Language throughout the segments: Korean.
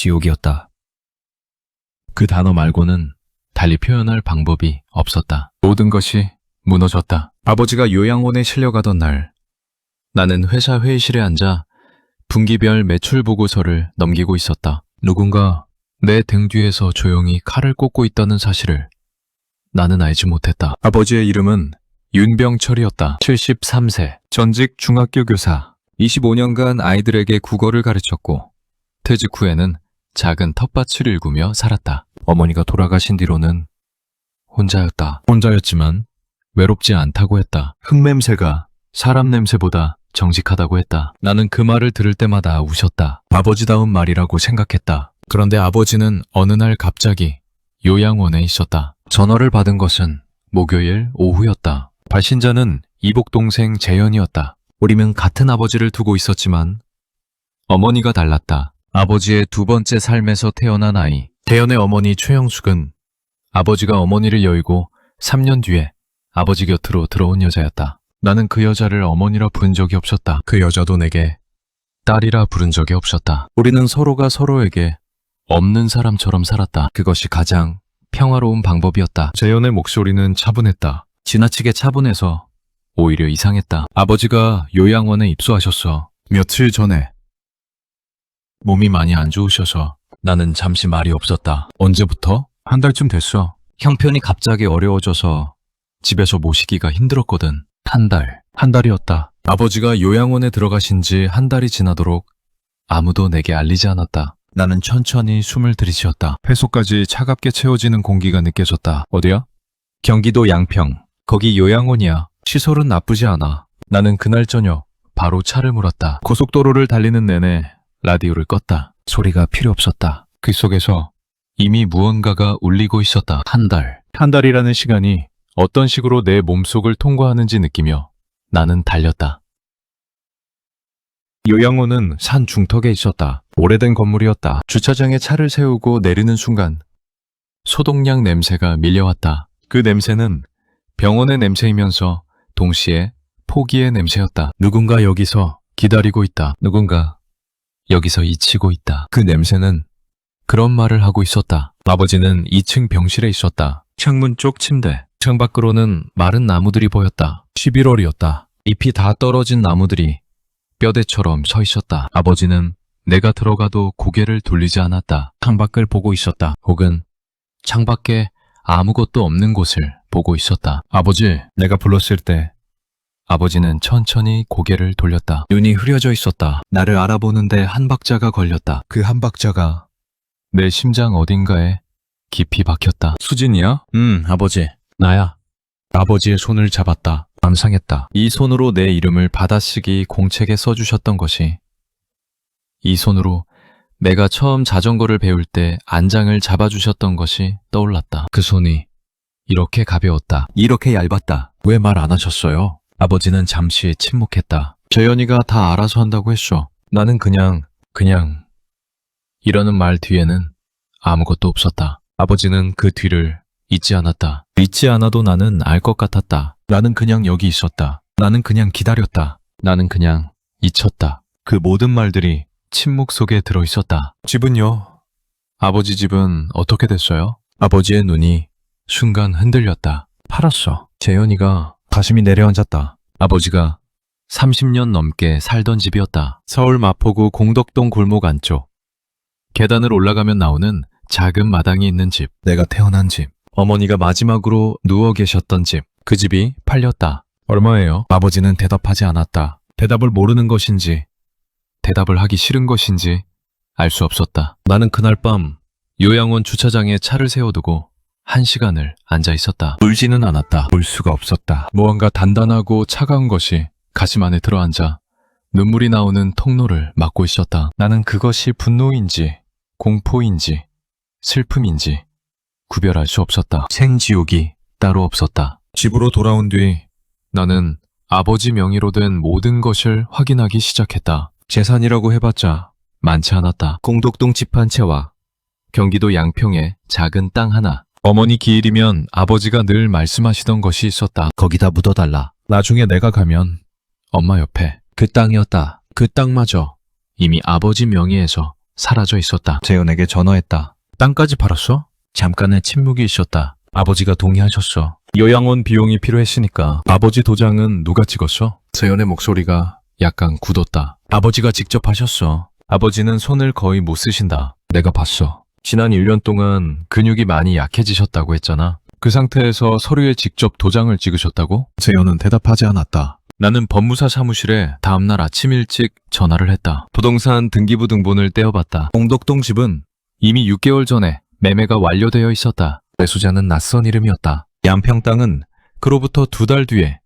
지옥이었다. 그 단어 말고는 달리 표현할 방법이 없었다. 모든 것이 무너졌다. 아버지가 요양원에 실려가던 날, 나는 회사 회의실에 앉아 분기별 매출 보고서를 넘기고 있었다. 누군가 내 등 뒤에서 조용히 칼을 꽂고 있다는 사실을 나는 알지 못했다. 아버지의 이름은 윤병철이었다. 73세, 전직 중학교 교사, 25년간 아이들에게 국어를 가르쳤고 퇴직 후에는 작은 텃밭을 일구며 살았다. 어머니가 돌아가신 뒤로는 혼자였다. 혼자였지만 외롭지 않다고 했다. 흙냄새가 사람 냄새보다 정직하다고 했다. 나는 그 말을 들을 때마다 우셨다. 아버지다운 말이라고 생각했다. 그런데 아버지는 어느 날 갑자기 요양원에 있었다. 전화를 받은 것은 목요일 오후였다. 발신자는 이복 동생 재현이었다. 우리는 같은 아버지를 두고 있었지만 어머니가 달랐다. 아버지의 두 번째 삶에서 태어난 아이. 재현의 어머니 최영숙은 아버지가 어머니를 여의고 3년 뒤에 아버지 곁으로 들어온 여자였다. 나는 그 여자를 어머니라 부른 적이 없었다. 그 여자도 내게 딸이라 부른 적이 없었다. 우리는 서로가 서로에게 없는 사람처럼 살았다. 그것이 가장 평화로운 방법이었다. 재현의 목소리는 차분했다. 지나치게 차분해서 오히려 이상했다. 아버지가 요양원에 입소하셨어. 며칠 전에. 몸이 많이 안 좋으셔서. 나는 잠시 말이 없었다. 언제부터? 한 달쯤 됐어. 형편이 갑자기 어려워져서 집에서 모시기가 힘들었거든. 한 달이었다. 아버지가 요양원에 들어가신 지 한 달이 지나도록 아무도 내게 알리지 않았다. 나는 천천히 숨을 들이쉬었다. 폐속까지 차갑게 채워지는 공기가 느껴졌다. 어디야? 경기도 양평. 거기 요양원이야. 시설은 나쁘지 않아. 나는 그날 저녁 바로 차를 몰았다. 고속도로를 달리는 내내 라디오를 껐다. 소리가 필요 없었다. 그 속에서 이미 무언가가 울리고 있었다. 한 달이라는 시간이 어떤 식으로 내 몸속을 통과하는지 느끼며 나는 달렸다. 요양원은 산 중턱에 있었다. 오래된 건물이었다. 주차장에 차를 세우고 내리는 순간 소독약 냄새가 밀려왔다. 그 냄새는 병원의 냄새이면서 동시에 포기의 냄새였다. 누군가 여기서 기다리고 있다. 누군가 여기서 잊히고 있다. 그 냄새는 그런 말을 하고 있었다. 아버지는 2층 병실에 있었다. 창문 쪽 침대. 창밖으로는 마른 나무들이 보였다. 11월이었다. 잎이 다 떨어진 나무들이 뼈대처럼 서 있었다. 아버지는 내가 들어가도 고개를 돌리지 않았다. 창밖을 보고 있었다. 혹은 창밖에 아무것도 없는 곳을 보고 있었다. 아버지, 내가 불렀을 때 아버지는 천천히 고개를 돌렸다. 눈이 흐려져 있었다. 나를 알아보는데 한 박자가 걸렸다. 그 한 박자가 내 심장 어딘가에 깊이 박혔다. 수진이야? 아버지. 나야. 아버지의 손을 잡았다. 감상했다. 이 손으로 내 이름을 받아쓰기 공책에 써주셨던 것이, 이 손으로 내가 처음 자전거를 배울 때 안장을 잡아주셨던 것이 떠올랐다. 그 손이 이렇게 가벼웠다. 이렇게 얇았다. 왜 말 안 하셨어요? 아버지는 잠시 침묵했다. 재현이가 다 알아서 한다고 했어. 나는 그냥 이러는 말 뒤에는 아무것도 없었다. 아버지는 그 뒤를 잊지 않았다. 잊지 않아도 나는 알 것 같았다. 나는 그냥 여기 있었다. 나는 그냥 기다렸다. 나는 그냥 잊혔다. 그 모든 말들이 침묵 속에 들어있었다. 집은요? 아버지 집은 어떻게 됐어요? 아버지의 눈이 순간 흔들렸다. 팔았어. 재현이가 가슴이 내려앉았다. 아버지가 30년 넘게 살던 집이었다. 서울 마포구 공덕동 골목 안쪽. 계단을 올라가면 나오는 작은 마당이 있는 집. 내가 태어난 집. 어머니가 마지막으로 누워 계셨던 집. 그 집이 팔렸다. 얼마예요? 아버지는 대답하지 않았다. 대답을 모르는 것인지 대답을 하기 싫은 것인지 알 수 없었다. 나는 그날 밤 요양원 주차장에 차를 세워두고 1시간을 앉아 있었다. 울지는 않았다. 울 수가 없었다. 무언가 단단하고 차가운 것이 가슴 안에 들어앉아 눈물이 나오는 통로를 막고 있었다. 나는 그것이 분노인지 공포인지 슬픔인지 구별할 수 없었다. 생지옥이 따로 없었다. 집으로 돌아온 뒤 나는 아버지 명의로 된 모든 것을 확인하기 시작했다. 재산이라고 해봤자 많지 않았다. 공덕동 집 한 채와 경기도 양평의 작은 땅 하나. 어머니 기일이면 아버지가 늘 말씀하시던 것이 있었다. 거기다 묻어달라. 나중에 내가 가면 엄마 옆에. 그 땅이었다. 그 땅마저 이미 아버지 명의에서 사라져 있었다. 재현에게 전화했다. 땅까지 팔았어? 잠깐의 침묵이 있었다. 아버지가 동의하셨어. 요양원 비용이 필요했으니까. 아버지 도장은 누가 찍었어? 재현의 목소리가 약간 굳었다. 아버지가 직접 하셨어. 아버지는 손을 거의 못 쓰신다. 내가 봤어. 지난 1년 동안 근육이 많이 약해지셨다고 했잖아. 그 상태에서 서류에 직접 도장을 찍으셨다고? 재현은 대답하지 않았다. 나는 법무사 사무실에 다음날 아침 일찍 전화를 했다. 부동산 등기부 등본을 떼어봤다. 공덕동 집은 이미 6개월 전에 매매가 완료되어 있었다. 매수자는 낯선 이름이었다. 양평 땅은 그로부터 2달 뒤에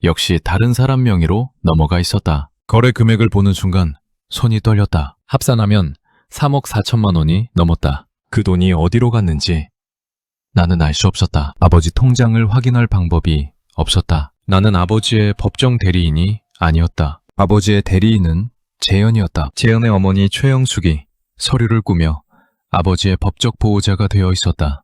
역시 다른 사람 명의로 넘어가 있었다. 거래 금액을 보는 순간 손이 떨렸다. 합산하면 3억 4천만 원이 넘었다. 그 돈이 어디로 갔는지 나는 알 수 없었다. 아버지 통장을 확인할 방법이 없었다. 나는 아버지의 법정 대리인이 아니었다. 아버지의 대리인은 재현이었다. 재현의 어머니 최영숙이 서류를 꾸며 아버지의 법적 보호자가 되어 있었다.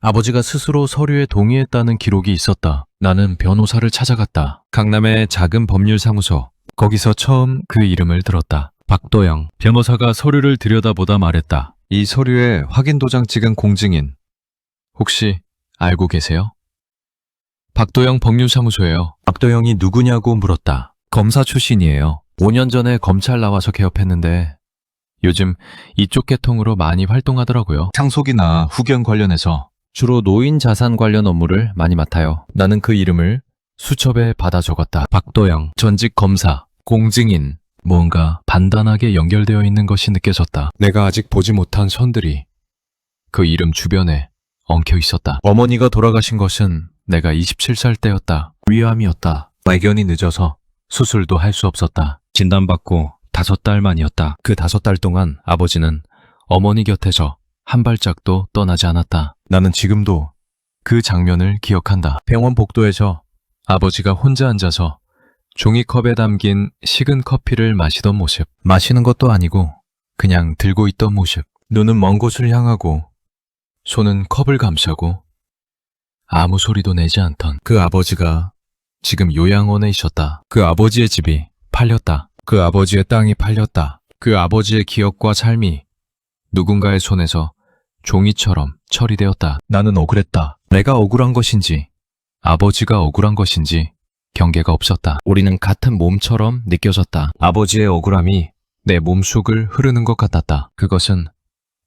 아버지가 스스로 서류에 동의했다는 기록이 있었다. 나는 변호사를 찾아갔다. 강남의 작은 법률사무소. 거기서 처음 그 이름을 들었다. 박도영. 변호사가 서류를 들여다보다 말했다. 이 서류에 확인 도장 찍은 공증인 혹시 알고 계세요? 박도영 법률사무소예요. 박도영이 누구냐고 물었다. 검사 출신이에요. 5년 전에 검찰 나와서 개업했는데 요즘 이쪽 계통으로 많이 활동하더라고요. 상속이나 후견 관련해서 주로 노인 자산 관련 업무를 많이 맡아요. 나는 그 이름을 수첩에 받아 적었다. 박도영, 전직 검사, 공증인. 뭔가 단단하게 연결되어 있는 것이 느껴졌다. 내가 아직 보지 못한 선들이 그 이름 주변에 엉켜 있었다. 어머니가 돌아가신 것은 내가 27살 때였다. 위암이었다. 발견이 늦어서 수술도 할 수 없었다. 진단받고 5달 만이었다. 그 5달 동안 아버지는 어머니 곁에서 한 발짝도 떠나지 않았다. 나는 지금도 그 장면을 기억한다. 병원 복도에서 아버지가 혼자 앉아서 종이컵에 담긴 식은 커피를 마시던 모습. 마시는 것도 아니고 그냥 들고 있던 모습. 눈은 먼 곳을 향하고 손은 컵을 감싸고 아무 소리도 내지 않던 그 아버지가 지금 요양원에 있었다. 그 아버지의 집이 팔렸다. 그 아버지의 땅이 팔렸다. 그 아버지의 기억과 삶이 누군가의 손에서 종이처럼 처리되었다. 나는 억울했다. 내가 억울한 것인지 아버지가 억울한 것인지 경계가 없었다. 우리는 같은 몸처럼 느껴졌다. 아버지의 억울함이 내 몸속을 흐르는 것 같았다. 그것은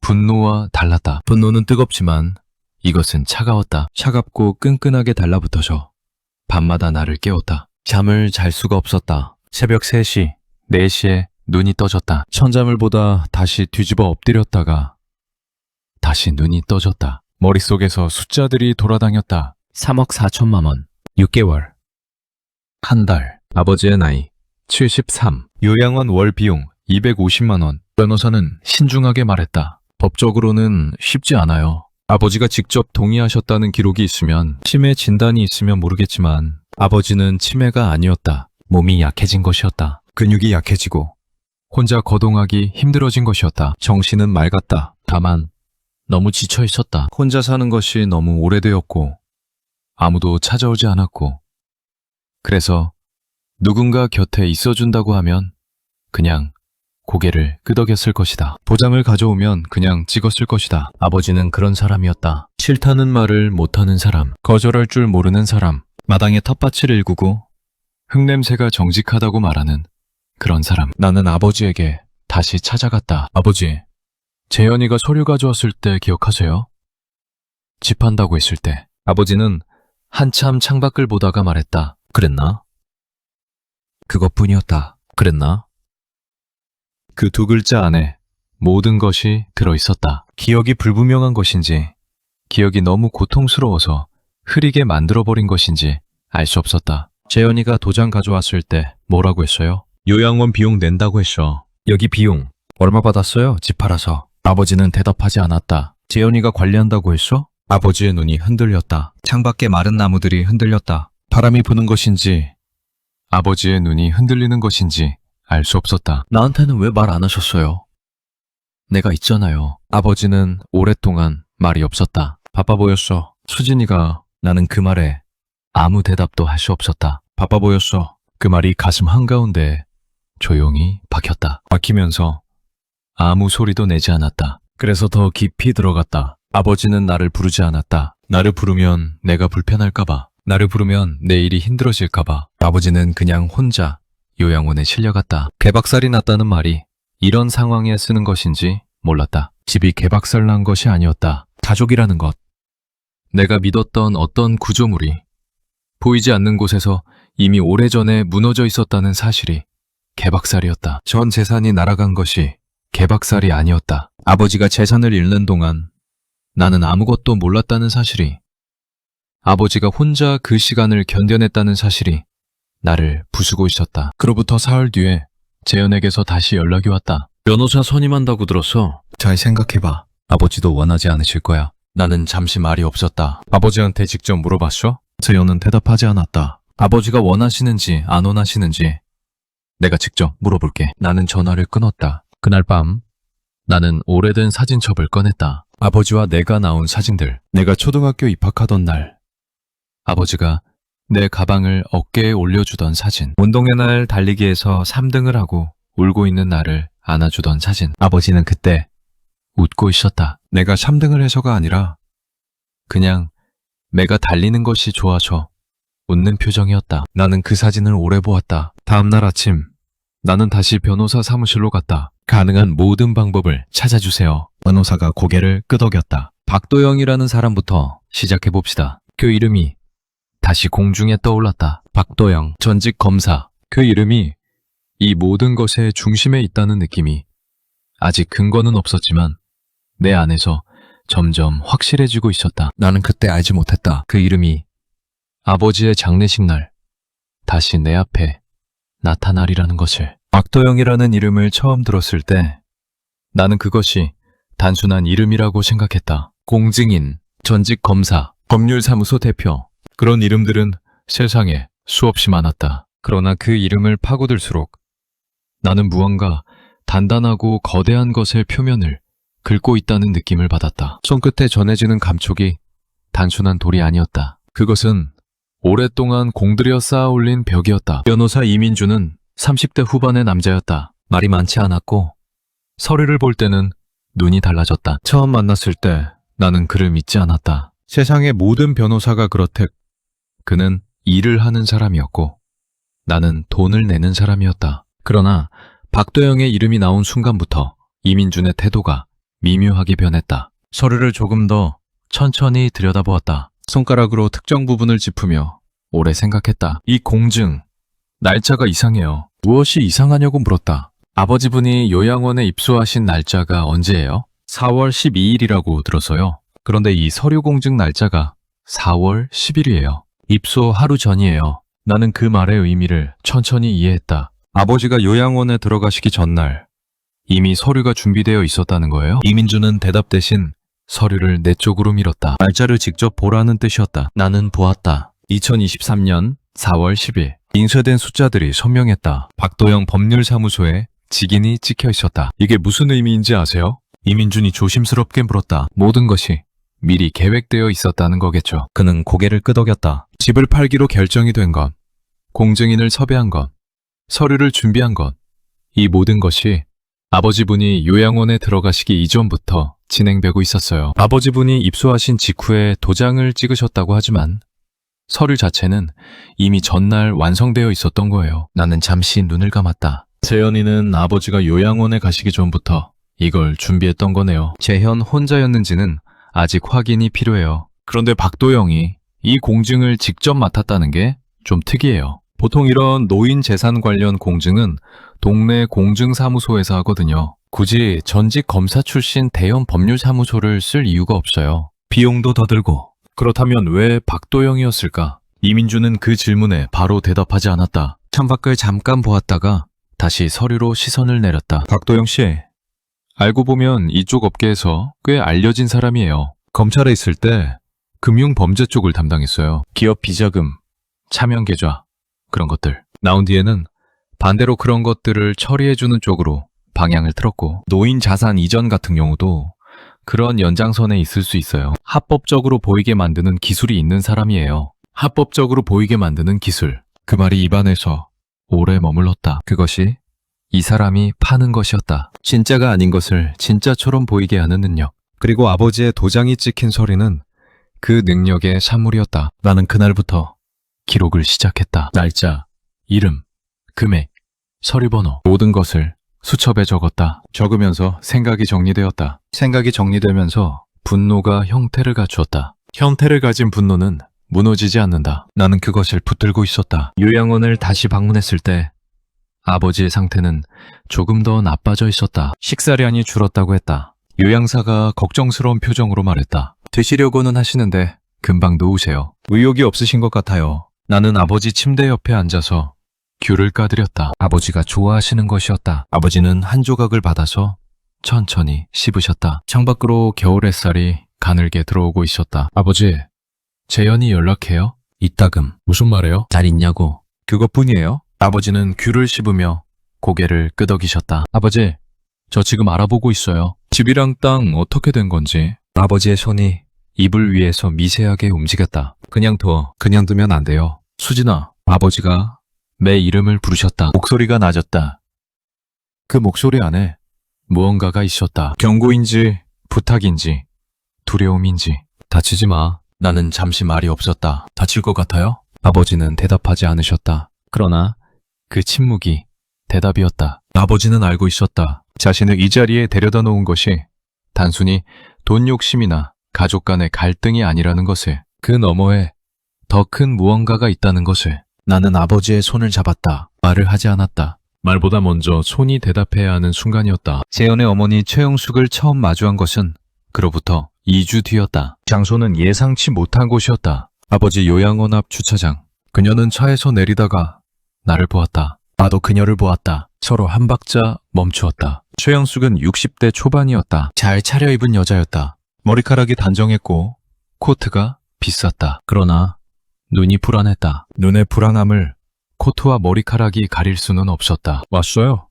분노와 달랐다. 분노는 뜨겁지만 이것은 차가웠다. 차갑고 끈끈하게 달라붙어서 밤마다 나를 깨웠다. 잠을 잘 수가 없었다. 새벽 3시, 4시에 눈이 떠졌다. 천잠을 보다 다시 뒤집어 엎드렸다가 다시 눈이 떠졌다. 머릿속에서 숫자들이 돌아다녔다. 3억 4천만 원, 6개월, 한 달, 아버지의 나이 73, 요양원 월 비용 250만 원. 변호사는 신중하게 말했다. 법적으로는 쉽지 않아요. 아버지가 직접 동의하셨다는 기록이 있으면, 치매 진단이 있으면 모르겠지만 아버지는 치매가 아니었다. 몸이 약해진 것이었다. 근육이 약해지고 혼자 거동하기 힘들어진 것이었다. 정신은 맑았다. 다만 너무 지쳐 있었다. 혼자 사는 것이 너무 오래되었고 아무도 찾아오지 않았고, 그래서 누군가 곁에 있어준다고 하면 그냥 고개를 끄덕였을 것이다. 도장을 가져오면 그냥 찍었을 것이다. 아버지는 그런 사람이었다. 싫다는 말을 못하는 사람, 거절할 줄 모르는 사람, 마당에 텃밭을 일구고 흙냄새가 정직하다고 말하는 그런 사람. 나는 아버지에게 다시 찾아갔다. 아버지, 재현이가 서류 가져왔을 때 기억하세요? 집 한다고 했을 때. 아버지는 한참 창밖을 보다가 말했다. 그랬나? 그것뿐이었다. 그랬나? 그 2글자 안에 모든 것이 들어있었다. 기억이 불분명한 것인지, 기억이 너무 고통스러워서 흐리게 만들어버린 것인지 알 수 없었다. 재현이가 도장 가져왔을 때 뭐라고 했어요? 요양원 비용 낸다고 했어. 여기 비용 얼마 받았어요? 집 팔아서. 아버지는 대답하지 않았다. 재현이가 관리한다고 했어? 아버지의 눈이 흔들렸다. 창밖에 마른 나무들이 흔들렸다. 바람이 부는 것인지 아버지의 눈이 흔들리는 것인지 알 수 없었다. 나한테는 왜 말 안 하셨어요? 내가 있잖아요. 아버지는 오랫동안 말이 없었다. 바빠 보였어. 수진이가. 나는 그 말에 아무 대답도 할 수 없었다. 바빠 보였어. 그 말이 가슴 한가운데 조용히 박혔다. 박히면서 아무 소리도 내지 않았다. 그래서 더 깊이 들어갔다. 아버지는 나를 부르지 않았다. 나를 부르면 내가 불편할까봐. 나를 부르면 내 일이 힘들어질까봐. 아버지는 그냥 혼자 요양원에 실려갔다. 개박살이 났다는 말이 이런 상황에 쓰는 것인지 몰랐다. 집이 개박살 난 것이 아니었다. 가족이라는 것. 내가 믿었던 어떤 구조물이 보이지 않는 곳에서 이미 오래전에 무너져 있었다는 사실이 개박살이었다. 전 재산이 날아간 것이 개박살이 아니었다. 아버지가 재산을 잃는 동안 나는 아무것도 몰랐다는 사실이, 아버지가 혼자 그 시간을 견뎌냈다는 사실이 나를 부수고 있었다. 그로부터 사흘 뒤에 재현에게서 다시 연락이 왔다. 변호사 선임한다고 들었어. 잘 생각해봐. 아버지도 원하지 않으실 거야. 나는 잠시 말이 없었다. 아버지한테 직접 물어봤어? 재현은 대답하지 않았다. 아버지가 원하시는지 안 원하시는지 내가 직접 물어볼게. 나는 전화를 끊었다. 그날 밤 나는 오래된 사진첩을 꺼냈다. 아버지와 내가 나온 사진들. 내가 초등학교 입학하던 날 아버지가 내 가방을 어깨에 올려주던 사진. 운동회 날 달리기에서 3등을 하고 울고 있는 나를 안아주던 사진. 아버지는 그때 웃고 있었다. 내가 3등을 해서가 아니라 그냥 내가 달리는 것이 좋아서 웃는 표정이었다. 나는 그 사진을 오래 보았다. 다음날 아침 나는 다시 변호사 사무실로 갔다. 가능한 모든 방법을 찾아주세요. 변호사가 고개를 끄덕였다. 박도영이라는 사람부터 시작해봅시다. 그 이름이 다시 공중에 떠올랐다. 박도영, 전직 검사. 그 이름이 이 모든 것의 중심에 있다는 느낌이, 아직 근거는 없었지만 내 안에서 점점 확실해지고 있었다. 나는 그때 알지 못했다. 그 이름이 아버지의 장례식 날 다시 내 앞에 나타나리라는 것을. 박도영이라는 이름을 처음 들었을 때 나는 그것이 단순한 이름이라고 생각했다. 공증인, 전직 검사, 법률사무소 대표, 그런 이름들은 세상에 수없이 많았다. 그러나 그 이름을 파고들수록 나는 무언가 단단하고 거대한 것의 표면을 긁고 있다는 느낌을 받았다. 손끝에 전해지는 감촉이 단순한 돌이 아니었다. 그것은 오랫동안 공들여 쌓아 올린 벽이었다. 변호사 이민주는 30대 후반의 남자였다. 말이 많지 않았고 서류를 볼 때는 눈이 달라졌다. 처음 만났을 때 나는 그를 믿지 않았다. 세상의 모든 변호사가 그렇듯 그는 일을 하는 사람이었고 나는 돈을 내는 사람이었다. 그러나 박도영의 이름이 나온 순간부터 이민준의 태도가 미묘하게 변했다. 서류를 조금 더 천천히 들여다보았다. 손가락으로 특정 부분을 짚으며 오래 생각했다. 이 공증, 날짜가 이상해요. 무엇이 이상하냐고 물었다. 아버지분이 요양원에 입소하신 날짜가 언제예요? 4월 12일이라고 들어서요. 그런데 이 서류 공증 날짜가 4월 10일이에요. 입소 하루 전이에요. 나는 그 말의 의미를 천천히 이해했다. 아버지가 요양원에 들어가시기 전날 이미 서류가 준비되어 있었다는 거예요? 이민주는 대답 대신 서류를 내 쪽으로 밀었다. 날짜를 직접 보라는 뜻이었다. 나는 보았다. 2023년 4월 10일. 인쇄된 숫자들이 선명했다. 박도영 법률사무소에 직인이 찍혀 있었다. 이게 무슨 의미인지 아세요? 이민준이 조심스럽게 물었다. 모든 것이 미리 계획되어 있었다는 거겠죠. 그는 고개를 끄덕였다. 집을 팔기로 결정이 된 것, 공증인을 섭외한 것, 서류를 준비한 것, 이 모든 것이 아버지분이 요양원에 들어가시기 이전부터 진행되고 있었어요. 아버지분이 입소하신 직후에 도장을 찍으셨다고 하지만 서류 자체는 이미 전날 완성되어 있었던 거예요. 나는 잠시 눈을 감았다. 재현이는 아버지가 요양원에 가시기 전부터 이걸 준비했던 거네요. 재현 혼자였는지는 아직 확인이 필요해요. 그런데 박도영이 이 공증을 직접 맡았다는 게 좀 특이해요. 보통 이런 노인 재산 관련 공증은 동네 공증사무소에서 하거든요. 굳이 전직 검사 출신 대형 법률사무소를 쓸 이유가 없어요. 비용도 더 들고. 그렇다면 왜 박도영이었을까? 이민주는 그 질문에 바로 대답하지 않았다. 창밖을 잠깐 보았다가 다시 서류로 시선을 내렸다. 박도영 씨, 알고 보면 이쪽 업계에서 꽤 알려진 사람이에요. 검찰에 있을 때 금융범죄 쪽을 담당했어요. 기업 비자금, 차명계좌, 그런 것들. 나온 뒤에는 반대로 그런 것들을 처리해주는 쪽으로 방향을 틀었고, 노인 자산 이전 같은 경우도 그런 연장선에 있을 수 있어요. 합법적으로 보이게 만드는 기술이 있는 사람이에요. 합법적으로 보이게 만드는 기술. 그 말이 입안에서 오래 머물렀다. 그것이 이 사람이 파는 것이었다. 진짜가 아닌 것을 진짜처럼 보이게 하는 능력. 그리고 아버지의 도장이 찍힌 서류는 그 능력의 산물이었다. 나는 그날부터 기록을 시작했다. 날짜, 이름, 금액, 서류번호, 모든 것을 수첩에 적었다. 적으면서 생각이 정리되었다. 생각이 정리되면서 분노가 형태를 갖추었다. 형태를 가진 분노는 무너지지 않는다. 나는 그것을 붙들고 있었다. 요양원을 다시 방문했을 때 아버지의 상태는 조금 더 나빠져 있었다. 식사량이 줄었다고 했다. 요양사가 걱정스러운 표정으로 말했다. 드시려고는 하시는데 금방 놓으세요. 의욕이 없으신 것 같아요. 나는 아버지 침대 옆에 앉아서 귤을 까드렸다. 아버지가 좋아하시는 것이었다. 아버지는 한 조각을 받아서 천천히 씹으셨다. 창밖으로 겨울 햇살이 가늘게 들어오고 있었다. 아버지, 재현이 연락해요? 이따금. 무슨 말이에요? 잘 있냐고. 그것뿐이에요? 아버지는 귤을 씹으며 고개를 끄덕이셨다. 아버지, 저 지금 알아보고 있어요. 집이랑 땅 어떻게 된 건지. 아버지의 손이 이불 위에서 미세하게 움직였다. 그냥 두면 안 돼요. 수진아, 아버지가 내 이름을 부르셨다. 목소리가 낮았다. 그 목소리 안에 무언가가 있었다. 경고인지 부탁인지 두려움인지. 다치지 마. 나는 잠시 말이 없었다. 다칠 것 같아요? 아버지는 대답하지 않으셨다. 그러나 그 침묵이 대답이었다. 아버지는 알고 있었다. 자신을 이 자리에 데려다 놓은 것이 단순히 돈 욕심이나 가족 간의 갈등이 아니라는 것을, 그 너머에 더 큰 무언가가 있다는 것을. 나는 아버지의 손을 잡았다. 말을 하지 않았다. 말보다 먼저 손이 대답해야 하는 순간이었다. 재현의 어머니 최영숙을 처음 마주한 것은 그로부터 2주 뒤였다. 장소는 예상치 못한 곳이었다. 아버지 요양원 앞 주차장. 그녀는 차에서 내리다가 나를 보았다. 나도 그녀를 보았다. 서로 한 박자 멈추었다. 최영숙은 60대 초반이었다. 잘 차려입은 여자였다. 머리카락이 단정했고 코트가 비쌌다. 그러나 눈이 불안했다. 눈의 불안함을 코트와 머리카락이 가릴 수는 없었다. 왔어요?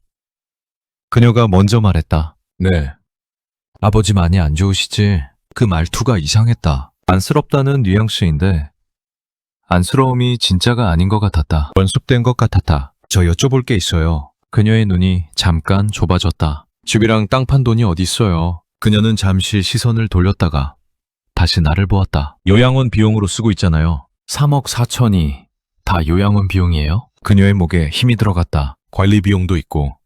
그녀가 먼저 말했다. 네. 아버지 많이 안 좋으시지? 그 말투가 이상했다. 안쓰럽다는 뉘앙스인데 안쓰러움이 진짜가 아닌 것 같았다. 연습된 것 같았다. 저 여쭤볼 게 있어요. 그녀의 눈이 잠깐 좁아졌다. 집이랑 땅 판 돈이 어디 있어요? 그녀는 잠시 시선을 돌렸다가 다시 나를 보았다. 요양원 비용으로 쓰고 있잖아요. 3억 4천이 다 요양원 비용이에요? 그녀의 목에 힘이 들어갔다. 관리 비용도 있고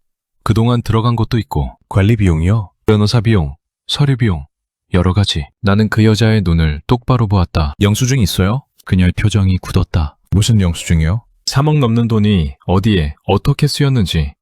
그동안 들어간 것도 있고. 관리 비용이요? 변호사 비용, 서류 비용, 여러 가지. 나는 그 여자의 눈을 똑바로 보았다. 영수증 있어요? 그녀의 표정이 굳었다. 무슨 영수증이요? 3억 넘는 돈이 어디에 어떻게 쓰였는지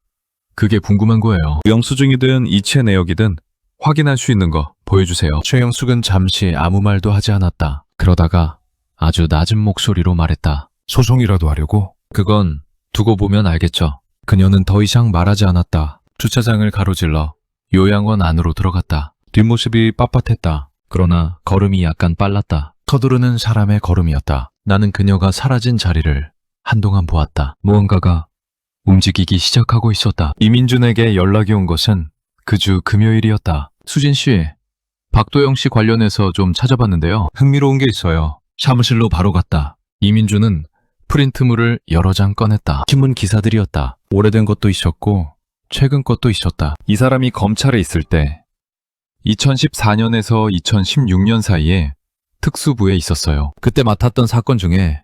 그게 궁금한 거예요. 영수증이든 이체 내역이든 확인할 수 있는 거 보여주세요. 최영숙은 잠시 아무 말도 하지 않았다. 그러다가 아주 낮은 목소리로 말했다. 소송이라도 하려고? 그건 두고 보면 알겠죠. 그녀는 더 이상 말하지 않았다. 주차장을 가로질러 요양원 안으로 들어갔다. 뒷모습이 빳빳했다. 그러나 걸음이 약간 빨랐다. 서두르는 사람의 걸음이었다. 나는 그녀가 사라진 자리를 한동안 보았다. 무언가가 움직이기 시작하고 있었다. 이민준에게 연락이 온 것은 그 주 금요일이었다. 수진 씨, 박도영 씨 관련해서 좀 찾아봤는데요. 흥미로운 게 있어요. 사무실로 바로 갔다. 이민준은 프린트물을 여러 장 꺼냈다. 신문 기사들이었다. 오래된 것도 있었고 최근 것도 있었다. 이 사람이 검찰에 있을 때 2014년에서 2016년 사이에 특수부에 있었어요. 그때 맡았던 사건 중에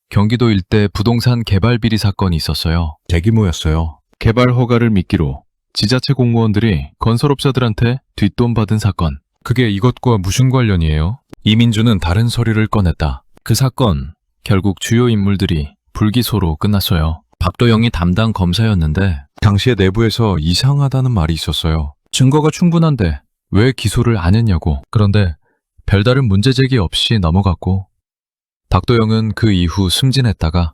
경기도 일대 부동산 개발 비리 사건이 있었어요. 대규모였어요. 개발 허가를 미끼로 지자체 공무원들이 건설업자들한테 뒷돈 받은 사건. 그게 이것과 무슨 관련이에요? 이민주는 다른 서류를 꺼냈다. 그 사건, 결국 주요 인물들이 불기소로 끝났어요. 박도영이 담당 검사였는데 당시에 내부에서 이상하다는 말이 있었어요. 증거가 충분한데 왜 기소를 안 했냐고. 그런데 별다른 문제 제기 없이 넘어갔고 박도영은 그 이후 승진했다가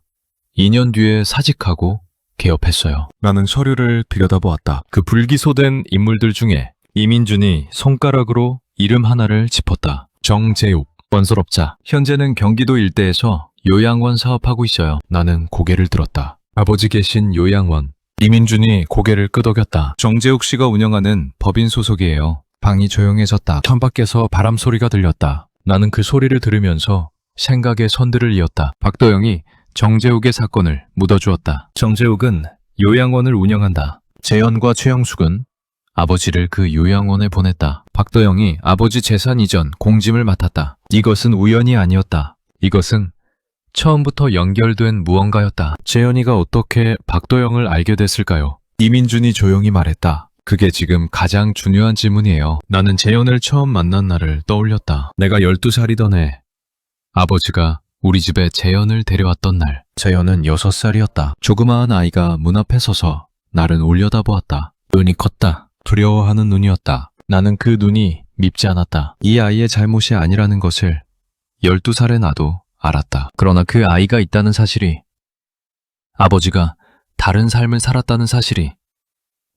2년 뒤에 사직하고 개업했어요. 나는 서류를 들여다보았다. 그 불기소된 인물들 중에 이민준이 손가락으로 이름 하나를 짚었다. 정재욱, 건설업자. 현재는 경기도 일대에서 요양원 사업하고 있어요. 나는 고개를 들었다. 아버지 계신 요양원. 이민준이 고개를 끄덕였다. 정재욱 씨가 운영하는 법인 소속이에요. 방이 조용해졌다. 창밖에서 바람 소리가 들렸다. 나는 그 소리를 들으면서 생각의 선들을 이었다. 박도영이 정재욱의 사건을 묻어주었다. 정재욱은 요양원을 운영한다. 재현과 최영숙은 아버지를 그 요양원에 보냈다. 박도영이 아버지 재산 이전 공짐을 맡았다. 이것은 우연이 아니었다. 이것은 처음부터 연결된 무언가였다. 재현이가 어떻게 박도영을 알게 됐을까요? 이민준이 조용히 말했다. 그게 지금 가장 중요한 질문이에요. 나는 재현을 처음 만난 날을 떠올렸다. 내가 12살이던 해 아버지가 우리 집에 재현을 데려왔던 날. 재현은 6살이었다. 조그마한 아이가 문 앞에 서서 나를 올려다보았다. 눈이 컸다. 두려워하는 눈이었다. 나는 그 눈이 밉지 않았다. 이 아이의 잘못이 아니라는 것을 12살의 나도 알았다. 그러나 그 아이가 있다는 사실이, 아버지가 다른 삶을 살았다는 사실이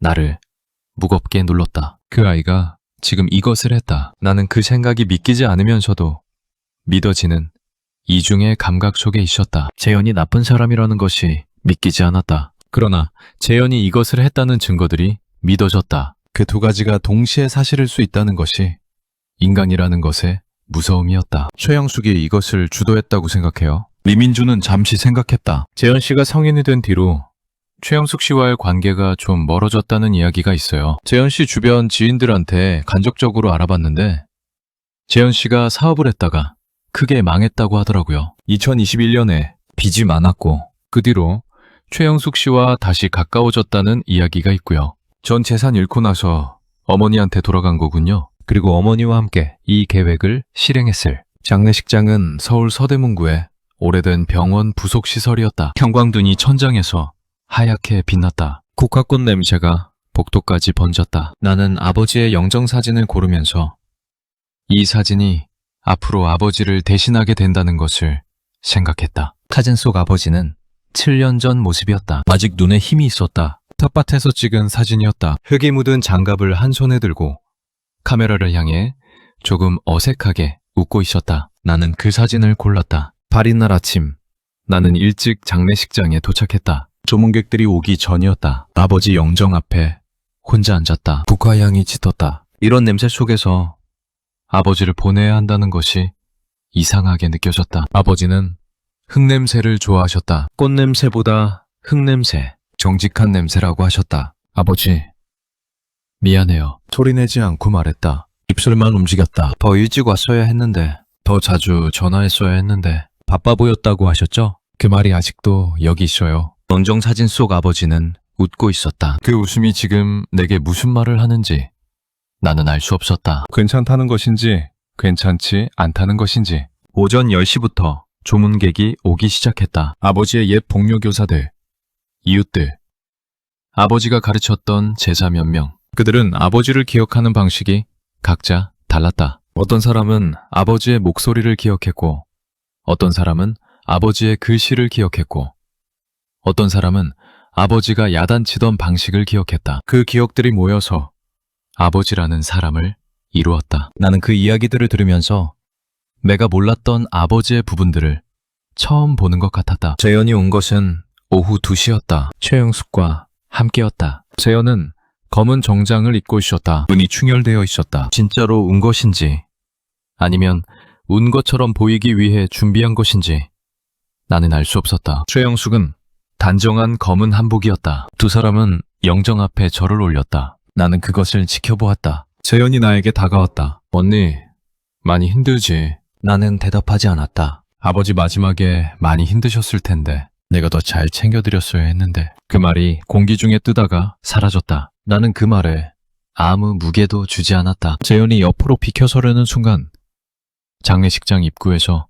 나를 무겁게 눌렀다. 그 아이가 지금 이것을 했다. 나는 그 생각이 믿기지 않으면서도 믿어지는 이중의 감각 속에 있었다. 재현이 나쁜 사람이라는 것이 믿기지 않았다. 그러나 재현이 이것을 했다는 증거들이 믿어졌다. 그 두 가지가 동시에 사실일 수 있다는 것이 인간이라는 것의 무서움이었다. 최영숙이 이것을 주도했다고 생각해요. 이민준은 잠시 생각했다. 재현 씨가 성인이 된 뒤로 최영숙 씨와의 관계가 좀 멀어졌다는 이야기가 있어요. 재현 씨 주변 지인들한테 간접적으로 알아봤는데 재현 씨가 사업을 했다가 크게 망했다고 하더라고요. 2021년에 빚이 많았고 그 뒤로 최영숙 씨와 다시 가까워졌다는 이야기가 있고요. 전 재산 잃고 나서 어머니한테 돌아간 거군요. 그리고 어머니와 함께 이 계획을 실행했을. 장례식장은 서울 서대문구의 오래된 병원 부속시설이었다. 형광등이 천장에서 하얗게 빛났다. 국화꽃 냄새가 복도까지 번졌다. 나는 아버지의 영정사진을 고르면서 이 사진이 앞으로 아버지를 대신하게 된다는 것을 생각했다. 사진 속 아버지는 7년 전 모습이었다. 아직 눈에 힘이 있었다. 텃밭에서 찍은 사진이었다. 흙이 묻은 장갑을 한 손에 들고 카메라를 향해 조금 어색하게 웃고 있었다. 나는 그 사진을 골랐다. 발인 날 아침, 나는 일찍 장례식장에 도착했다. 조문객들이 오기 전이었다. 아버지 영정 앞에 혼자 앉았다. 국화향이 짙었다. 이런 냄새 속에서 아버지를 보내야 한다는 것이 이상하게 느껴졌다. 아버지는 흙냄새를 좋아하셨다. 꽃냄새보다 흙냄새, 정직한 냄새라고 하셨다. 아버지, 미안해요. 소리내지 않고 말했다. 입술만 움직였다. 더 일찍 왔어야 했는데, 더 자주 전화했어야 했는데, 바빠 보였다고 하셨죠? 그 말이 아직도 여기 있어요. 영정사진 속 아버지는 웃고 있었다. 그 웃음이 지금 내게 무슨 말을 하는지 나는 알 수 없었다. 괜찮다는 것인지 괜찮지 않다는 것인지. 오전 10시부터 조문객이 오기 시작했다. 아버지의 옛 복료교사들, 이웃들, 아버지가 가르쳤던 제자 몇 명. 그들은 아버지를 기억하는 방식이 각자 달랐다. 어떤 사람은 아버지의 목소리를 기억했고, 어떤 사람은 아버지의 글씨를 기억했고, 어떤 사람은 아버지가 야단치던 방식을 기억했다. 그 기억들이 모여서 아버지라는 사람을 이루었다. 나는 그 이야기들을 들으면서 내가 몰랐던 아버지의 부분들을 처음 보는 것 같았다. 재현이 온 것은 오후 2시였다. 최영숙과 함께였다. 재현은 검은 정장을 입고 있었다. 눈이 충혈되어 있었다. 진짜로 운 것인지 아니면 운 것처럼 보이기 위해 준비한 것인지 나는 알 수 없었다. 최영숙은 단정한 검은 한복이었다. 두 사람은 영정 앞에 절을 올렸다. 나는 그것을 지켜보았다. 재현이 나에게 다가왔다. 언니, 많이 힘들지? 나는 대답하지 않았다. 아버지 마지막에 많이 힘드셨을 텐데 내가 더 잘 챙겨드렸어야 했는데. 그 말이 공기 중에 뜨다가 사라졌다. 나는 그 말에 아무 무게도 주지 않았다. 재현이 옆으로 비켜서려는 순간 장례식장 입구에서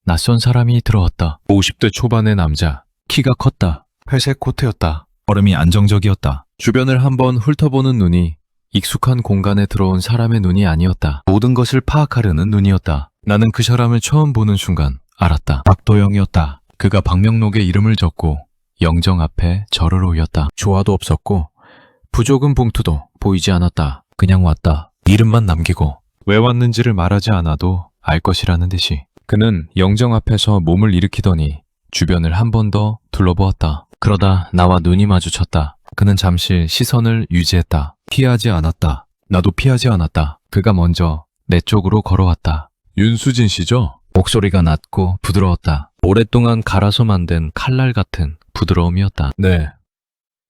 낯선 사람이 들어왔다. 50대 초반의 남자. 키가 컸다. 회색 코트였다. 걸음이 안정적이었다. 주변을 한번 훑어보는 눈이 익숙한 공간에 들어온 사람의 눈이 아니었다. 모든 것을 파악하려는 눈이었다. 나는 그 사람을 처음 보는 순간 알았다. 박도영이었다. 그가 방명록에 이름을 적고 영정 앞에 절을 올렸다. 조화도 없었고 부조금 봉투도 보이지 않았다. 그냥 왔다. 이름만 남기고 왜 왔는지를 말하지 않아도 알 것이라는 듯이. 그는 영정 앞에서 몸을 일으키더니 주변을 한 번 더 둘러보았다. 그러다 나와 눈이 마주쳤다. 그는 잠시 시선을 유지했다. 피하지 않았다. 나도 피하지 않았다. 그가 먼저 내 쪽으로 걸어왔다. 윤수진 씨죠? 목소리가 낮고 부드러웠다. 오랫동안 갈아서 만든 칼날 같은 부드러움이었다. 네.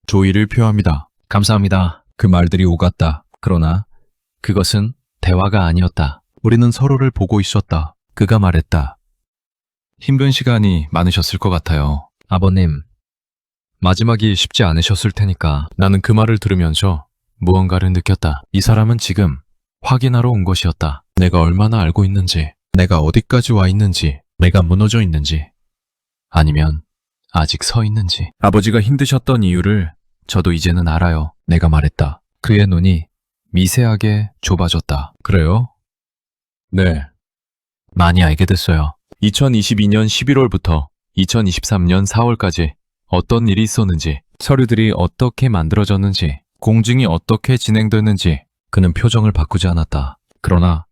조의를 표합니다. 감사합니다. 그 말들이 오갔다. 그러나 그것은 대화가 아니었다. 우리는 서로를 보고 있었다. 그가 말했다. 힘든 시간이 많으셨을 것 같아요. 아버님, 마지막이 쉽지 않으셨을 테니까. 나는 그 말을 들으면서 무언가를 느꼈다. 이 사람은 지금 확인하러 온 것이었다. 내가 얼마나 알고 있는지, 내가 어디까지 와 있는지, 내가 무너져 있는지, 아니면 아직 서 있는지. 아버지가 힘드셨던 이유를 저도 이제는 알아요. 내가 말했다. 그의 눈이 미세하게 좁아졌다. 그래요? 네. 많이 알게 됐어요. 2022년 11월부터 2023년 4월까지 어떤 일이 있었는지, 서류들이 어떻게 만들어졌는지, 공증이 어떻게 진행됐는지. 그는 표정을 바꾸지 않았다. 그러나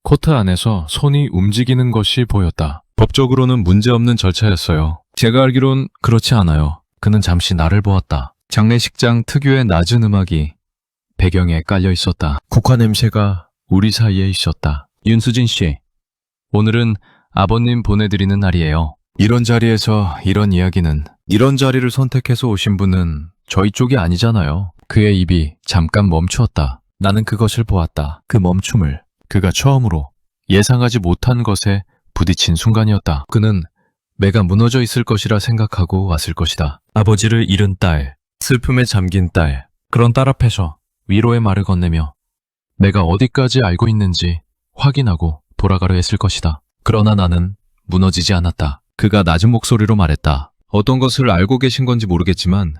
코트 안에서 손이 움직이는 것이 보였다. 법적으로는 문제없는 절차였어요. 제가 알기론 그렇지 않아요. 그는 잠시 나를 보았다. 장례식장 특유의 낮은 음악이 배경에 깔려 있었다. 국화 냄새가 우리 사이에 있었다. 윤수진 씨, 오늘은 아버님 보내드리는 날이에요. 이런 자리에서 이런 이야기는, 이런 자리를 선택해서 오신 분은 저희 쪽이 아니잖아요. 그의 입이 잠깐 멈추었다. 나는 그것을 보았다. 그 멈춤을. 그가 처음으로 예상하지 못한 것에 부딪힌 순간이었다. 그는 내가 무너져 있을 것이라 생각하고 왔을 것이다. 아버지를 잃은 딸, 슬픔에 잠긴 딸, 그런 딸 앞에서 위로의 말을 건네며 내가 어디까지 알고 있는지 확인하고 돌아가려 했을 것이다. 그러나 나는 무너지지 않았다. 그가 낮은 목소리로 말했다. 어떤 것을 알고 계신 건지 모르겠지만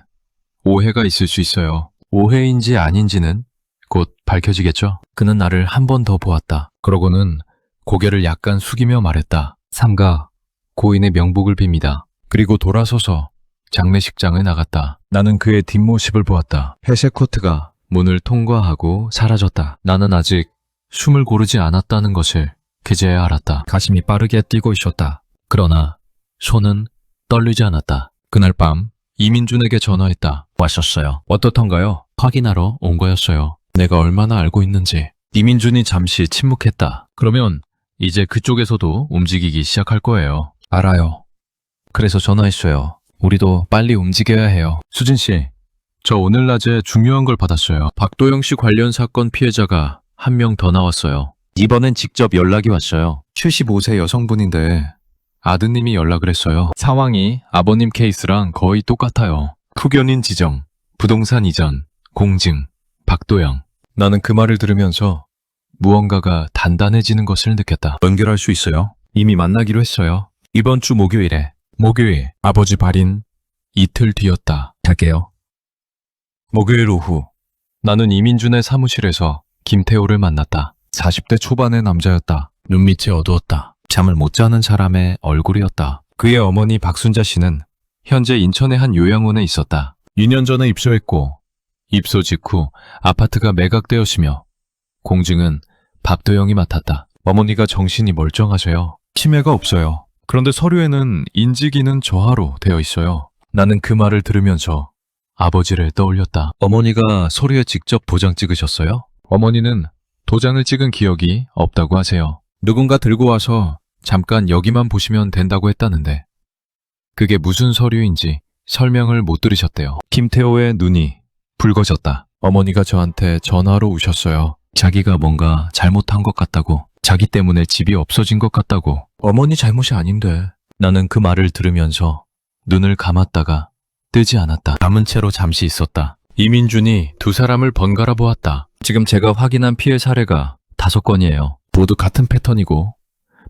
오해가 있을 수 있어요. 오해인지 아닌지는 곧 밝혀지겠죠? 그는 나를 한 번 더 보았다. 그러고는 고개를 약간 숙이며 말했다. 삼가 고인의 명복을 빕니다. 그리고 돌아서서 장례식장을 나갔다. 나는 그의 뒷모습을 보았다. 회색 코트가 문을 통과하고 사라졌다. 나는 아직 숨을 고르지 않았다는 것을 그제야 알았다. 가슴이 빠르게 뛰고 있었다. 그러나 손은 떨리지 않았다. 그날 밤 이민준에게 전화했다. 왔었어요. 어떻던가요? 확인하러 온 거였어요. 내가 얼마나 알고 있는지. 이민준이 잠시 침묵했다. 그러면 이제 그쪽에서도 움직이기 시작할 거예요. 알아요. 그래서 전화했어요. 우리도 빨리 움직여야 해요. 수진 씨, 저 오늘 낮에 중요한 걸 받았어요. 박도영 씨 관련 사건 피해자가 한 명 더 나왔어요. 이번엔 직접 연락이 왔어요. 75세 여성분인데 아드님이 연락을 했어요. 상황이 아버님 케이스랑 거의 똑같아요. 후견인 지정, 부동산 이전, 공증, 박도영. 나는 그 말을 들으면서 무언가가 단단해지는 것을 느꼈다. 연결할 수 있어요? 이미 만나기로 했어요. 이번 주 목요일에. 목요일, 아버지 발인 이틀 뒤였다. 갈게요. 목요일 오후, 나는 이민준의 사무실에서 김태호를 만났다. 40대 초반의 남자였다. 눈밑이 어두웠다. 잠을 못 자는 사람의 얼굴이었다. 그의 어머니 박순자 씨는 현재 인천의 한 요양원에 있었다. 2년 전에 입소했고 입소 직후 아파트가 매각되었으며 공증은 박도영이 맡았다. 어머니가 정신이 멀쩡하세요. 치매가 없어요. 그런데 서류에는 인지기능 저하로 되어 있어요. 나는 그 말을 들으면서 아버지를 떠올렸다. 어머니가 서류에 직접 도장 찍으셨어요? 어머니는 도장을 찍은 기억이 없다고 하세요. 누군가 들고 와서 잠깐 여기만 보시면 된다고 했다는데 그게 무슨 서류인지 설명을 못 들으셨대요. 김태호의 눈이 붉어졌다. 어머니가 저한테 전화로 오셨어요. 자기가 뭔가 잘못한 것 같다고. 자기 때문에 집이 없어진 것 같다고. 어머니 잘못이 아닌데. 나는 그 말을 들으면서 눈을 감았다가 뜨지 않았다. 감은 채로 잠시 있었다. 이민준이 두 사람을 번갈아 보았다. 지금 제가 확인한 피해 사례가 5건이에요. 모두 같은 패턴이고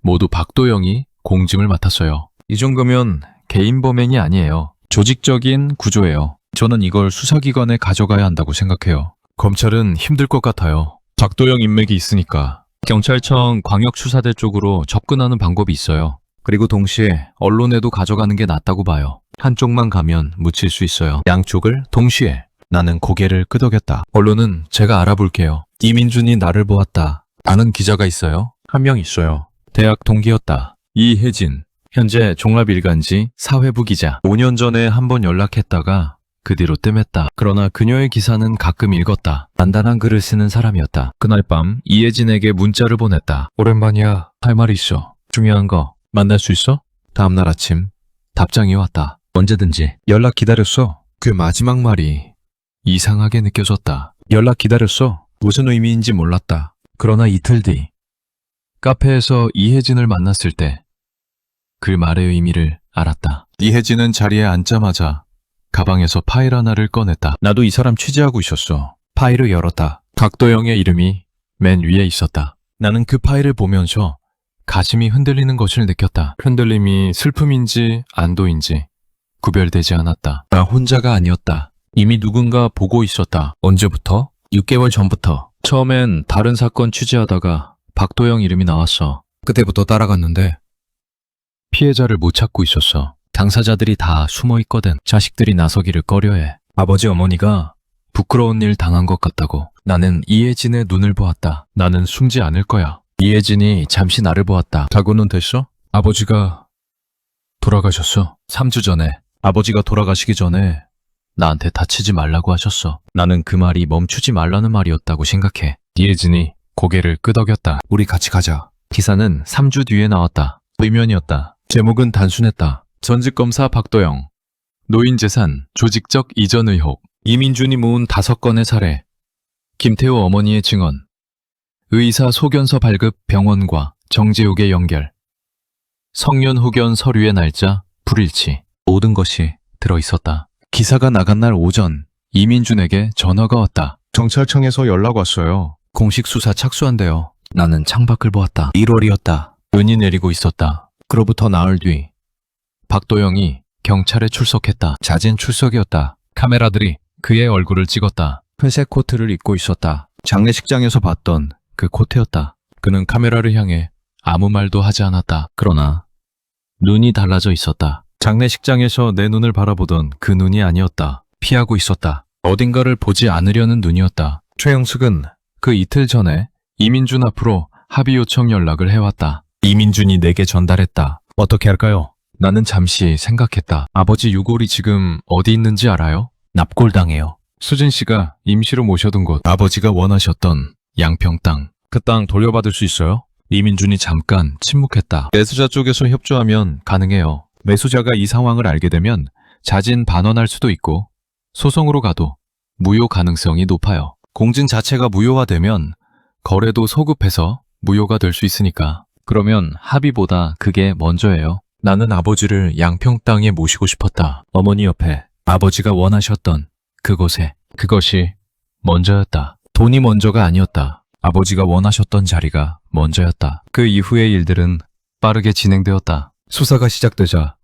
모두 박도영이 공증을 맡았어요. 이 정도면 개인 범행이 아니에요. 조직적인 구조예요. 저는 이걸 수사기관에 가져가야 한다고 생각해요. 검찰은 힘들 것 같아요. 박도영 인맥이 있으니까. 경찰청 광역수사대 쪽으로 접근하는 방법이 있어요. 그리고 동시에 언론에도 가져가는 게 낫다고 봐요. 한쪽만 가면 묻힐 수 있어요. 양쪽을 동시에. 나는 고개를 끄덕였다. 언론은 제가 알아볼게요. 이민준이 나를 보았다. 아는 기자가 있어요? 한 명 있어요. 대학 동기였다. 이혜진. 현재 종합일간지 사회부 기자. 5년 전에 한번 연락했다가 그 뒤로 뜸했다. 그러나 그녀의 기사는 가끔 읽었다. 단단한 글을 쓰는 사람이었다. 그날 밤 이혜진에게 문자를 보냈다. 오랜만이야. 할 말이 있어. 중요한 거 만날 수 있어? 다음날 아침 답장이 왔다. 언제든지. 연락 기다렸어. 그 마지막 말이 이상하게 느껴졌다. 연락 기다렸어. 무슨 의미인지 몰랐다. 그러나 이틀 뒤 카페에서 이혜진을 만났을 때 그 말의 의미를 알았다. 이혜진은 자리에 앉자마자 가방에서 파일 하나를 꺼냈다. 나도 이 사람 취재하고 있었어. 파일을 열었다. 박도영의 이름이 맨 위에 있었다. 나는 그 파일을 보면서 가슴이 흔들리는 것을 느꼈다. 흔들림이 슬픔인지 안도인지 구별되지 않았다. 나 혼자가 아니었다. 이미 누군가 보고 있었다. 언제부터? 6개월 전부터. 처음엔 다른 사건 취재하다가 박도영 이름이 나왔어. 그때부터 따라갔는데 피해자를 못 찾고 있었어. 당사자들이 다 숨어 있거든. 자식들이 나서기를 꺼려해. 아버지 어머니가 부끄러운 일 당한 것 같다고. 나는 이혜진의 눈을 보았다. 나는 숨지 않을 거야. 이혜진이 잠시 나를 보았다. 각오는 됐어? 아버지가 돌아가셨어. 3주 전에. 아버지가 돌아가시기 전에 나한테 다치지 말라고 하셨어. 나는 그 말이 멈추지 말라는 말이었다고 생각해. 이혜진이 고개를 끄덕였다. 우리 같이 가자. 기사는 3주 뒤에 나왔다. 의면이었다. 제목은 단순했다. 전직검사 박도영. 노인재산, 조직적 이전 의혹. 이민준이 모은 5건의 사례. 김태우 어머니의 증언. 의사 소견서 발급 병원과 정재욱의 연결. 성년 후견 서류의 날짜, 불일치. 모든 것이 들어있었다. 기사가 나간 날 오전 이민준에게 전화가 왔다. 경찰청에서 연락 왔어요. 공식 수사 착수한대요. 나는 창밖을 보았다. 1월이었다. 눈이 내리고 있었다. 그로부터 나흘 뒤 박도영이 경찰에 출석했다. 잦은 출석이었다. 카메라들이 그의 얼굴을 찍었다. 회색 코트를 입고 있었다. 장례식장에서 봤던 그 코트였다. 그는 카메라를 향해 아무 말도 하지 않았다. 그러나 눈이 달라져 있었다. 장례식장에서 내 눈을 바라보던 그 눈이 아니었다. 피하고 있었다. 어딘가를 보지 않으려는 눈이었다. 최영숙은 그 이틀 전에 이민준 앞으로 합의 요청 연락을 해왔다. 이민준이 내게 전달했다. 어떻게 할까요? 나는 잠시 생각했다. 아버지 유골이 지금 어디 있는지 알아요? 납골당해요. 수진 씨가 임시로 모셔둔 곳. 아버지가 원하셨던 양평 땅. 그 땅 돌려받을 수 있어요? 이민준이 잠깐 침묵했다. 매수자 쪽에서 협조하면 가능해요. 매수자가 이 상황을 알게 되면 자진 반환할 수도 있고 소송으로 가도 무효 가능성이 높아요. 공증 자체가 무효화되면 거래도 소급해서 무효가 될 수 있으니까. 그러면 합의보다 그게 먼저예요. 나는 아버지를 양평 땅에 모시고 싶었다. 어머니 옆에 아버지가 원하셨던 그곳에. 그것이 먼저였다. 돈이 먼저가 아니었다. 아버지가 원하셨던 자리가 먼저였다. 그 이후의 일들은 빠르게 진행되었다. 수사가 시작되자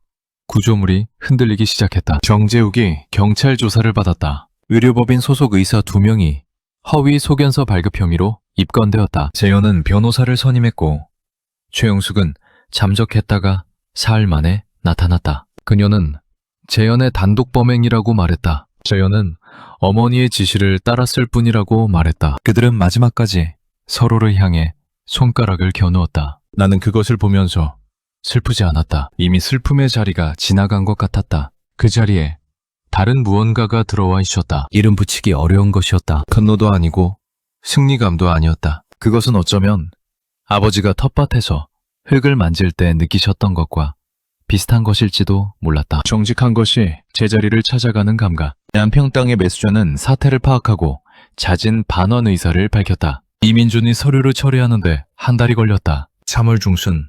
구조물이 흔들리기 시작했다. 정재욱이 경찰 조사를 받았다. 의료법인 소속 의사 2명이 허위 소견서 발급 혐의로 입건되었다. 재현은 변호사를 선임했고 최영숙은 잠적했다가 사흘 만에 나타났다. 그녀는 재현의 단독 범행이라고 말했다. 재현은 어머니의 지시를 따랐을 뿐이라고 말했다. 그들은 마지막까지 서로를 향해 손가락을 겨누었다. 나는 그것을 보면서 슬프지 않았다. 이미 슬픔의 자리가 지나간 것 같았다. 그 자리에 다른 무언가가 들어와 있었다. 이름 붙이기 어려운 것이었다. 분노도 아니고 승리감도 아니었다. 그것은 어쩌면 아버지가 텃밭에서 흙을 만질 때 느끼셨던 것과 비슷한 것일지도 몰랐다. 정직한 것이 제자리를 찾아가는 감각. 양평 땅의 매수자는 사태를 파악하고 자진 반환 의사를 밝혔다. 이민준이 서류를 처리하는데 한 달이 걸렸다. 3월 중순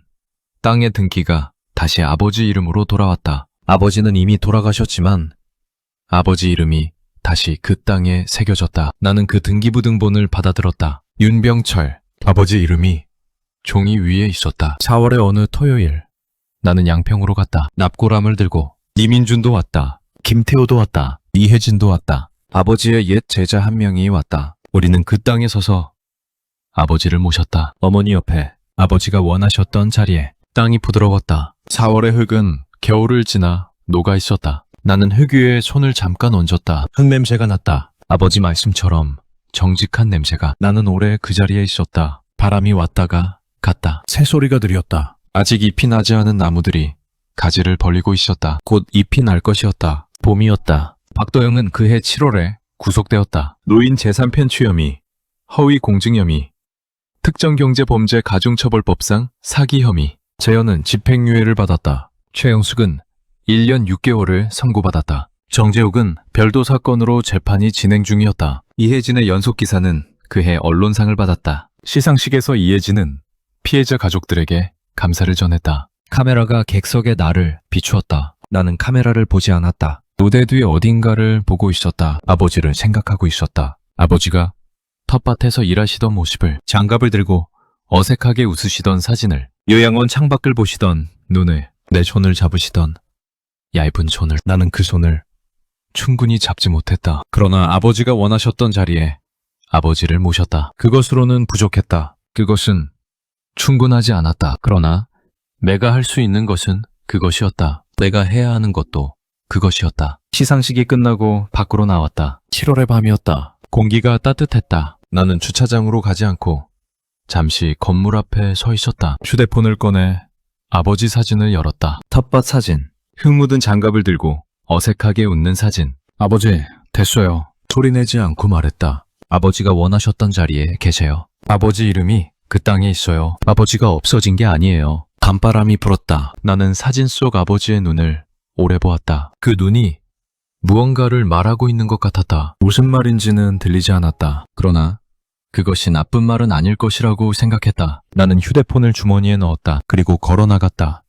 땅의 등기가 다시 아버지 이름으로 돌아왔다. 아버지는 이미 돌아가셨지만 아버지 이름이 다시 그 땅에 새겨졌다. 나는 그 등기부등본을 받아들었다. 윤병철. 아버지 이름이 종이 위에 있었다. 4월의 어느 토요일 나는 양평으로 갔다. 납골함을 들고 이민준도 왔다. 김태호도 왔다. 이혜진도 왔다. 아버지의 옛 제자 한 명이 왔다. 우리는 그 땅에 서서 아버지를 모셨다. 어머니 옆에 아버지가 원하셨던 자리에. 땅이 부드러웠다. 4월의 흙은 겨울을 지나 녹아 있었다. 나는 흙 위에 손을 잠깐 얹었다. 흙 냄새가 났다. 아버지 말씀처럼 정직한 냄새가. 나는 오래 그 자리에 있었다. 바람이 왔다가 갔다. 새소리가 들렸다. 아직 잎이 나지 않은 나무들이 가지를 벌리고 있었다. 곧 잎이 날 것이었다. 봄이었다. 박도영은 그해 7월에 구속되었다. 노인 재산 편취 혐의, 허위 공증 혐의, 특정경제범죄 가중처벌법상 사기 혐의. 재현은 집행유예를 받았다. 최영숙은 1년 6개월을 선고받았다. 정재욱은 별도 사건으로 재판이 진행 중이었다. 이혜진의 연속 기사는 그해 언론상을 받았다. 시상식에서 이혜진은 피해자 가족들에게 감사를 전했다. 카메라가 객석의 나를 비추었다. 나는 카메라를 보지 않았다. 무대 뒤 어딘가를 보고 있었다. 아버지를 생각하고 있었다. 아버지가 텃밭에서 일하시던 모습을, 장갑을 들고 어색하게 웃으시던 사진을, 요양원 창밖을 보시던 눈에 내 손을 잡으시던 얇은 손을, 나는 그 손을 충분히 잡지 못했다. 그러나 아버지가 원하셨던 자리에 아버지를 모셨다. 그것으로는 부족했다. 그것은 충분하지 않았다. 그러나 내가 할 수 있는 것은 그것이었다. 내가 해야 하는 것도 그것이었다. 시상식이 끝나고 밖으로 나왔다. 7월의 밤이었다. 공기가 따뜻했다. 나는 주차장으로 가지 않고 잠시 건물 앞에 서 있었다. 휴대폰을 꺼내 아버지 사진을 열었다. 텃밭 사진. 흙 묻은 장갑을 들고 어색하게 웃는 사진. 아버지, 됐어요. 소리내지 않고 말했다. 아버지가 원하셨던 자리에 계세요. 아버지 이름이 그 땅에 있어요. 아버지가 없어진 게 아니에요. 간바람이 불었다. 나는 사진 속 아버지의 눈을 오래 보았다. 그 눈이 무언가를 말하고 있는 것 같았다. 무슨 말인지는 들리지 않았다. 그러나 그것이 나쁜 말은 아닐 것이라고 생각했다. 나는 휴대폰을 주머니에 넣었다. 그리고 걸어 나갔다.